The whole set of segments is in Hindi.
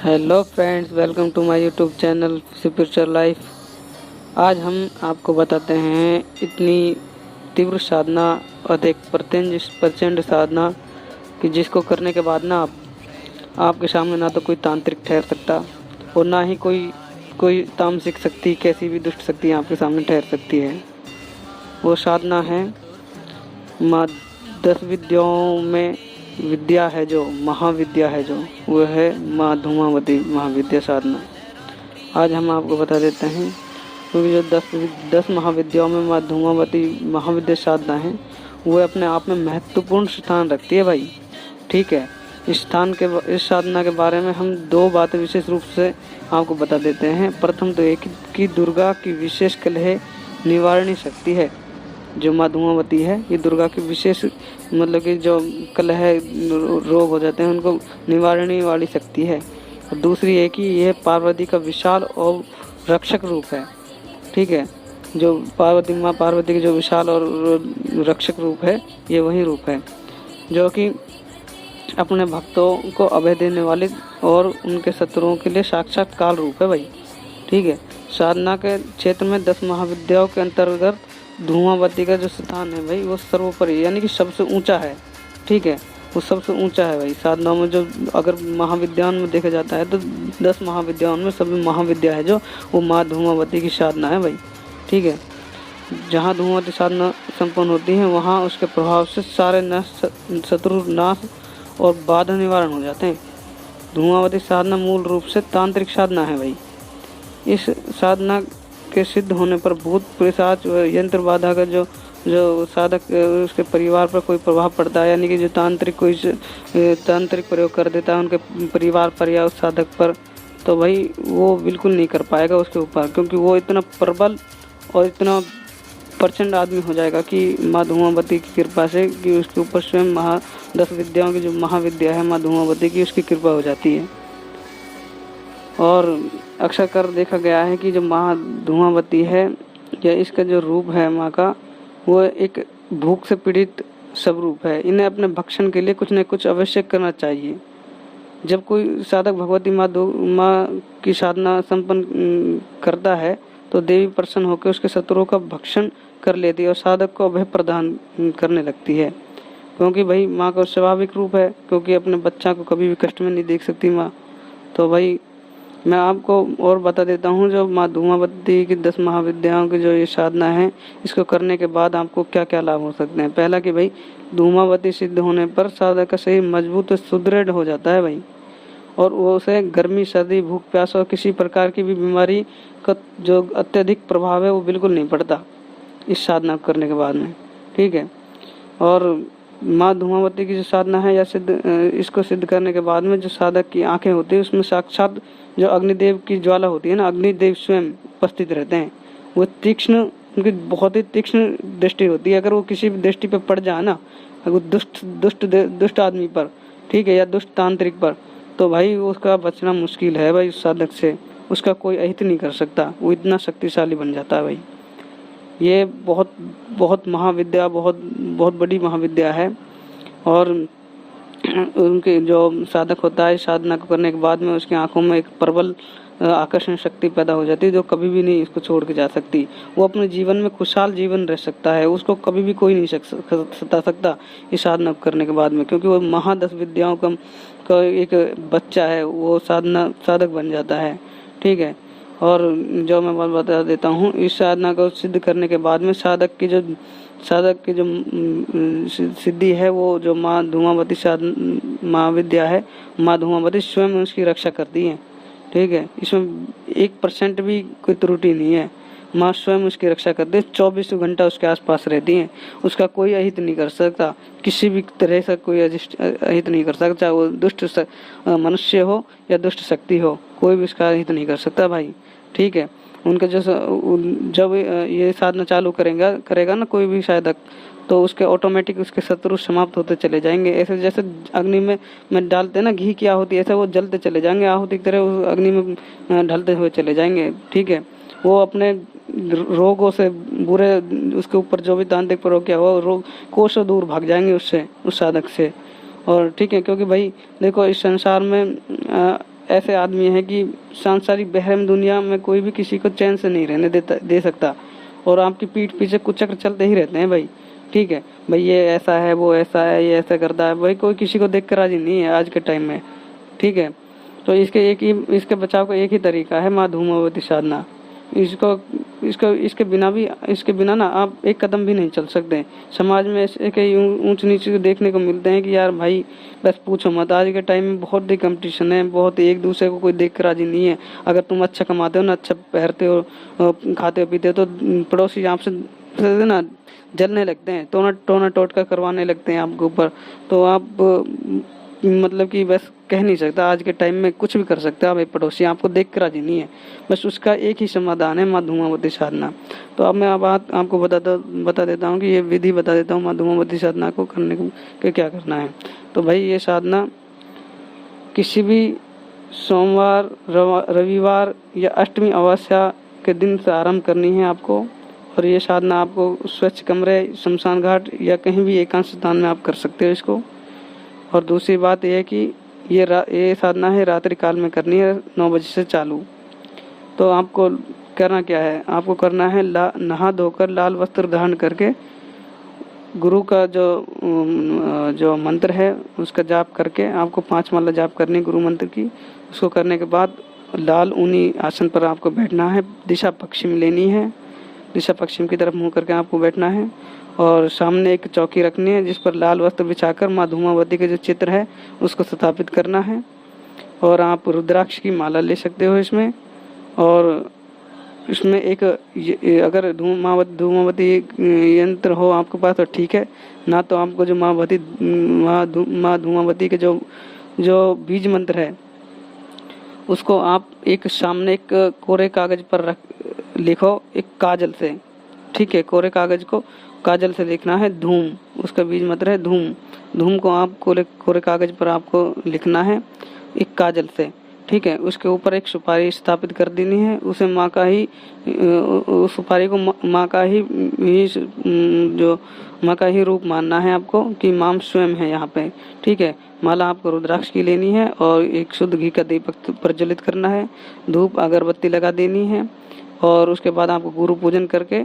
Hello friends, welcome to my YouTube channel spiritual life. आज हम आपको बताते हैं इतनी तीव्र साधना, अधिक प्रचंड साधना कि जिसको करने के बाद ना आपके सामने ना तो कोई तांत्रिक ठहर सकता और ना ही कोई तामसिक शक्ति, कैसी भी दुष्ट शक्ति आपके सामने ठहर सकती है। वो साधना है माँ 10 विद्याओं में विद्या है जो महाविद्या है, जो वो है माँ धूमावती महाविद्या साधना। आज हम आपको बता देते हैं, क्योंकि जो 10 महाविद्याओं में माँ धूमावती महाविद्या साधना है वो अपने आप में महत्वपूर्ण स्थान रखती है भाई। ठीक है, इस साधना के बारे में हम 2 बातें विशेष रूप से आपको बता देते हैं। प्रथम तो एक कि दुर्गा की विशेष कलह निवारणी शक्ति है। जो माँ धूमावती है ये दुर्गा की विशेष मतलब कि जो कलह रोग हो जाते हैं उनको निवारणी वाली शक्ति है। और दूसरी है कि यह पार्वती का विशाल और रक्षक रूप है। ठीक है, जो माँ पार्वती के जो विशाल और रक्षक रूप है ये वही रूप है जो कि अपने भक्तों को अभय देने वाले और उनके शत्रुओं के लिए साक्षात काल रूप है भाई। ठीक है, साधना के क्षेत्र में 10 महाविद्याओं के अंतर्गत धूमावती का जो स्थान है भाई वो सर्वोपरि यानी कि सबसे ऊंचा है। ठीक है, वो सबसे ऊंचा है भाई साधनाओं में। जो अगर महाविद्याओं में देखा जाता है तो 10 महाविद्याओं में सभी महाविद्या है जो वो माँ धूमावती की साधना है भाई। ठीक है, जहाँ धूमावती साधना संपन्न होती है वहाँ उसके प्रभाव से सारे शत्रु नाश और बाधा निवारण हो जाते हैं। धूमावती साधना मूल रूप से तांत्रिक साधना है भाई। इस साधना के सिद्ध होने पर भूत पिशाच यंत्र बाधा का जो साधक उसके परिवार पर कोई प्रभाव पड़ता है, यानी कि जो तांत्रिक प्रयोग कर देता है उनके परिवार पर या उस साधक पर, तो भाई वो बिल्कुल नहीं कर पाएगा उसके ऊपर, क्योंकि वो इतना प्रबल और इतना प्रचंड आदमी हो जाएगा कि माँ धूमावती की कृपा से कि उसके ऊपर स्वयं 10 विद्याओं की जो महाविद्या है माँ धूमावती की, उसकी कृपा हो जाती है। और अक्सर कर देखा गया है कि जो माँ धूमावती है या इसका जो रूप है माँ का, वो एक भूख से पीड़ित स्वरूप है। इन्हें अपने भक्षण के लिए कुछ न कुछ अवश्य करना चाहिए। जब कोई साधक भगवती माँ की साधना संपन्न करता है तो देवी प्रसन्न होकर उसके शत्रुओं का भक्षण कर लेती है और साधक को अभय प्रदान करने लगती है। क्योंकि भाई माँ का स्वाभाविक रूप है, क्योंकि अपने बच्चा को कभी भी कष्ट में नहीं देख सकती माँ। तो भाई मैं आपको और बता देता हूँ, जो माँ धूमावती की 10 महाविद्याओं की जो ये साधना है, इसको करने के बाद आपको क्या क्या लाभ हो सकते हैं। पहला कि भाई धूमावती सिद्ध होने पर साधक का शरीर मजबूत और सुदृढ़ हो जाता है भाई, और वो उसे गर्मी, सर्दी, भूख, प्यास और किसी प्रकार की भी बीमारी का जो अत्यधिक प्रभाव है वो बिल्कुल नहीं पड़ता इस साधना करने के बाद में। ठीक है, और माँ धूमावती की जो साधना है या इसको सिद्ध करने के बाद में जो साधक की आंखें होती है उसमें साक्षात जो अग्निदेव की ज्वाला होती है ना, अग्निदेव स्वयं उपस्थित रहते हैं। वो तीक्ष्ण, उनकी बहुत ही तीक्ष्ण दृष्टि होती है। अगर वो किसी भी दृष्टि पर पड़ जाए ना, अगर दुष्ट आदमी पर, ठीक है, या दुष्ट तांत्रिक पर, तो भाई उसका बचना मुश्किल है भाई। उस साधक से उसका कोई अहित नहीं कर सकता, वो इतना शक्तिशाली बन जाता है भाई। ये बहुत महाविद्या, बहुत बड़ी महाविद्या है। और उनके जो साधक होता है साधना को करने के बाद में उसकी आंखों में एक प्रबल आकर्षण शक्ति पैदा हो जाती है जो कभी भी नहीं इसको छोड़ के जा सकती। वो अपने जीवन में खुशहाल जीवन रह सकता है, उसको कभी भी कोई नहीं सता सकता इस साधना करने के बाद में, क्योंकि वो 10 विद्याओं का एक बच्चा है, वो साधक बन जाता है। ठीक है, और जो मैं बात बता देता हूँ, इस साधना को सिद्ध करने के बाद में साधक की जो सिद्धि है वो जो माँ धूमावती महाविद्या है, माँ धूमावती स्वयं उसकी रक्षा करती है। ठीक है, इसमें 1% भी कोई त्रुटि नहीं है। माँ स्वयं उसकी रक्षा करती है, 24 घंटा उसके आसपास रहती हैं। उसका कोई अहित नहीं कर सकता, किसी भी तरह से कोई अहित नहीं कर सकता, चाहे वो दुष्ट मनुष्य हो या दुष्ट शक्ति हो, कोई भी उसका अहित नहीं कर सकता भाई। ठीक है, उनका जब ये साधना चालू करेगा ना कोई भी साधक, तो उसके ऑटोमेटिक उसके शत्रु समाप्त होते चले जाएंगे। ऐसे जैसे अग्नि में डालते ना घी क्या होती है, ऐसे वो जलते चले जाएंगे, आहुति की तरह उस अग्नि में ढलते हुए चले जाएंगे। ठीक है, वो अपने रोगों से बुरे उसके ऊपर जो भी तांत्रिक प्रयोग किया वो रोग कोसों दूर भाग जाएंगे उससे, उस साधक से। और ठीक है, क्योंकि भाई देखो इस संसार में ऐसे आदमी हैं कि सांसारिक बहरम दुनिया में कोई भी किसी को चैन से नहीं रहने दे सकता, और आपकी पीठ पीछे कुछ चक्र चलते ही रहते हैं भाई। ठीक है भाई, ये ऐसा है, वो ऐसा है, ये ऐसा करता है भाई, कोई किसी को देख कर राजी नहीं है आज के टाइम में। ठीक है, तो इसके बचाव का एक ही तरीका है, माँ धूमावती साधना। इसको इसको इसके बिना ना आप एक कदम भी नहीं चल सकते। समाज में ऐसे कई ऊंच नीच देखने को मिलते हैं कि यार भाई बस पूछो मत, आज के टाइम में बहुत ही कंपटीशन है, बहुत एक दूसरे को कोई देख कर राजी नहीं है। अगर तुम अच्छा कमाते हो ना, अच्छा पहनते हो, खाते हो पीते हो, तो पड़ोसी आपसे ना जलने लगते हैं, टोना टोटका करवाने लगते हैं आपके ऊपर। तो आप मतलब कि बस कह नहीं सकता, आज के टाइम में कुछ भी कर सकते हो आप, एक पड़ोसी आपको देख कर राजी नहीं है। बस उसका एक ही समाधान है, माँ धूमावती साधना। तो अब मैं बात आपको बता देता हूँ कि ये विधि बता देता हूँ माँ धूमावती साधना को करने के क्या करना है। तो भाई ये साधना किसी भी सोमवार, रविवार या अष्टमी अमावस्या के दिन से आरंभ करनी है आपको। और ये साधना आपको स्वच्छ कमरे, शमशान घाट या कहीं भी एकांत स्थान में आप कर सकते हो इसको। और दूसरी बात यह है कि ये साधना है रात्रि काल में करनी है, 9 बजे से चालू। तो आपको करना क्या है, आपको करना है नहा धोकर लाल वस्त्र धारण करके गुरु का जो मंत्र है उसका जाप करके आपको 5 माला जाप करनी है गुरु मंत्र की। उसको करने के बाद लाल ऊनी आसन पर आपको बैठना है, दिशा पश्चिम लेनी है, दिशा पश्चिम की तरफ मुंह करके आपको बैठना है। और सामने एक चौकी रखनी है जिस पर लाल वस्त्र बिछाकर माँ धूमावती के जो चित्र है उसको स्थापित करना है। और आप रुद्राक्ष की माला ले सकते हो इसमें। और इसमें एक अगर धूमावती यंत्र हो आपके पास तो ठीक है, ना तो आपको जो माँ धूमावती के जो बीज मंत्र है उसको आप सामने एक कोरे कागज पर लिखो, एक काजल से। ठीक है, कोरे कागज को काजल से लिखना है धूम, उसका बीज मंत्र है धूम। धूम को आप कोरे कागज पर आपको लिखना है एक काजल से। ठीक है, उसके ऊपर एक सुपारी स्थापित कर देनी है, उसे माँ का ही उस सुपारी को माँ का ही रूप मानना है आपको कि माँ स्वयं है यहाँ पे। ठीक है, माला आपको रुद्राक्ष की लेनी है और एक शुद्ध घी का दीपक प्रज्वलित करना है, धूप अगरबत्ती लगा देनी है। और उसके बाद आपको गुरु पूजन करके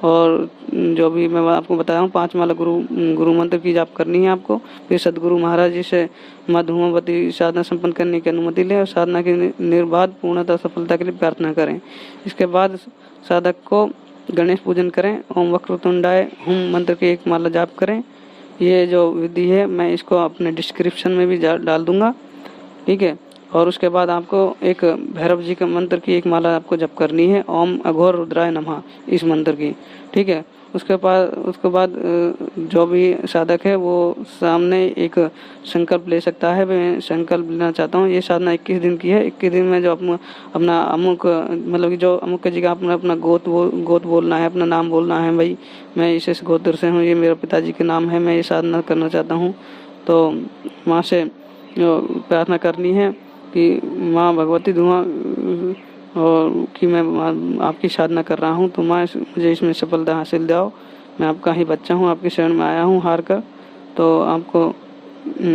और जो भी मैं आपको बताया हूँ 5 माला गुरु मंत्र की जाप करनी है आपको। फिर सदगुरु महाराज जी से माँ धूमावती साधना संपन्न करने की अनुमति लें और साधना की निर्बाध पूर्णतः सफलता के लिए प्रार्थना करें। इसके बाद साधक को गणेश पूजन करें, ओम वक्रतुंडाय हुम मंत्र की 1 माला जाप करें। ये जो विधि है मैं इसको अपने डिस्क्रिप्शन में भी डाल दूंगा। ठीक है, और उसके बाद आपको एक भैरव जी के मंत्र की 1 माला आपको जप करनी है, ओम अघोर रुद्राय नमः, इस मंत्र की। ठीक है, उसके बाद जो भी साधक है वो सामने एक संकल्प ले सकता है। मैं संकल्प लेना चाहता हूँ, ये साधना 21 दिन की है। 21 दिन में जो अपना अमुक मतलब कि जो अमुक जगह अपना गोत बोलना है, अपना नाम बोलना है, भाई मैं इस गोत्र से हूँ, ये मेरे पिताजी के नाम है, मैं ये साधना करना चाहता हूँ। तो वहाँ से प्रार्थना करनी है कि माँ भगवती धुआं और कि मैं आपकी साधना कर रहा हूँ, तो माँ मुझे इसमें सफलता हासिल दिलाओ, मैं आपका ही बच्चा हूँ, आपके शरण में आया हूँ हार कर। तो आपको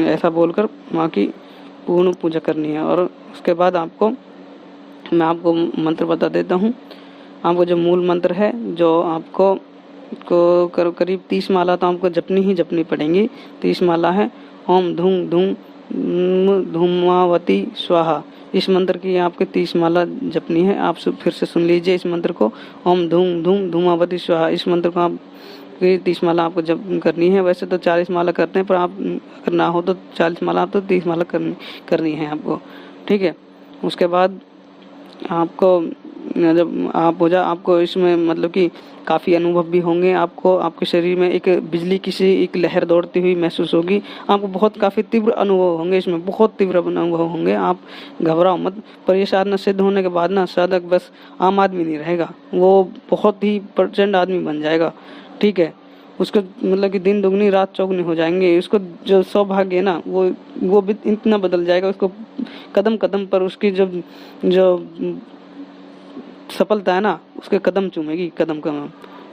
ऐसा बोलकर माँ की पूर्ण पूजा करनी है। और उसके बाद मैं आपको मंत्र बता देता हूँ। आपको जो मूल मंत्र है जो आपको करीब 30 माला तो आपको जपनी पड़ेंगी। 30 माला है, ओम धूम धूम धूमावती स्वाहा, इस मंत्र की आपके 30 माला जपनी है। आप फिर से सुन लीजिए इस मंत्र को, ओम धूम धूम धूमावती स्वाहा, इस मंत्र को आप 30 माला आपको जप करनी है। वैसे तो 40 माला करते हैं, पर आप अगर ना हो तो 40 माला, आप तो 30 माला करनी है आपको। ठीक है, उसके बाद आपको जब आप हो आपको इसमें मतलब कि काफ़ी अनुभव भी होंगे। आपके शरीर में एक बिजली की सी एक लहर दौड़ती हुई महसूस होगी। आपको बहुत काफ़ी तीव्र अनुभव होंगे, इसमें बहुत तीव्र अनुभव होंगे। आप घबराओ मत। पर ये साधना सिद्ध होने के बाद ना साधक बस आम आदमी नहीं रहेगा, वो बहुत ही प्रचंड आदमी बन जाएगा। ठीक है, उसको मतलब कि दिन दुगनी रात चौगुनी हो जाएंगे। उसको जो सौभाग्य है ना वो भी इतना बदल जाएगा। उसको कदम कदम पर उसकी जो सफलता है ना उसके कदम चूमेगी, कदम कदम।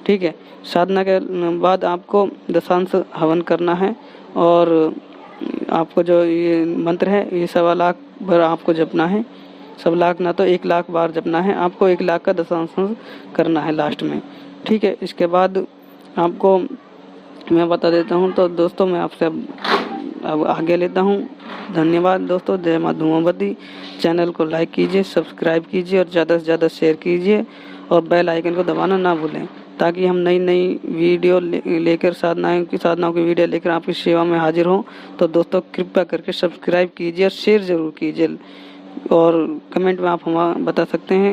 ठीक है, साधना के बाद आपको दशांश हवन करना है। और आपको जो ये मंत्र है ये 1.25 लाख बार आपको जपना है। 1.25 लाख ना तो 1 लाख बार जपना है आपको। 1 लाख का दशांश करना है लास्ट में, ठीक है। इसके बाद आपको मैं बता देता हूँ। तो दोस्तों मैं आपसे अब आगे लेता हूँ। धन्यवाद दोस्तों। जय माँ धूमावती। चैनल को लाइक कीजिए, सब्सक्राइब कीजिए और ज़्यादा से ज़्यादा शेयर कीजिए और बेल आइकन को दबाना ना भूलें, ताकि हम नई नई वीडियो लेकर साधनाओं की वीडियो लेकर आपकी सेवा में हाजिर हों। तो दोस्तों कृपया करके सब्सक्राइब कीजिए और शेयर ज़रूर कीजिए और कमेंट में आप हमें बता सकते हैं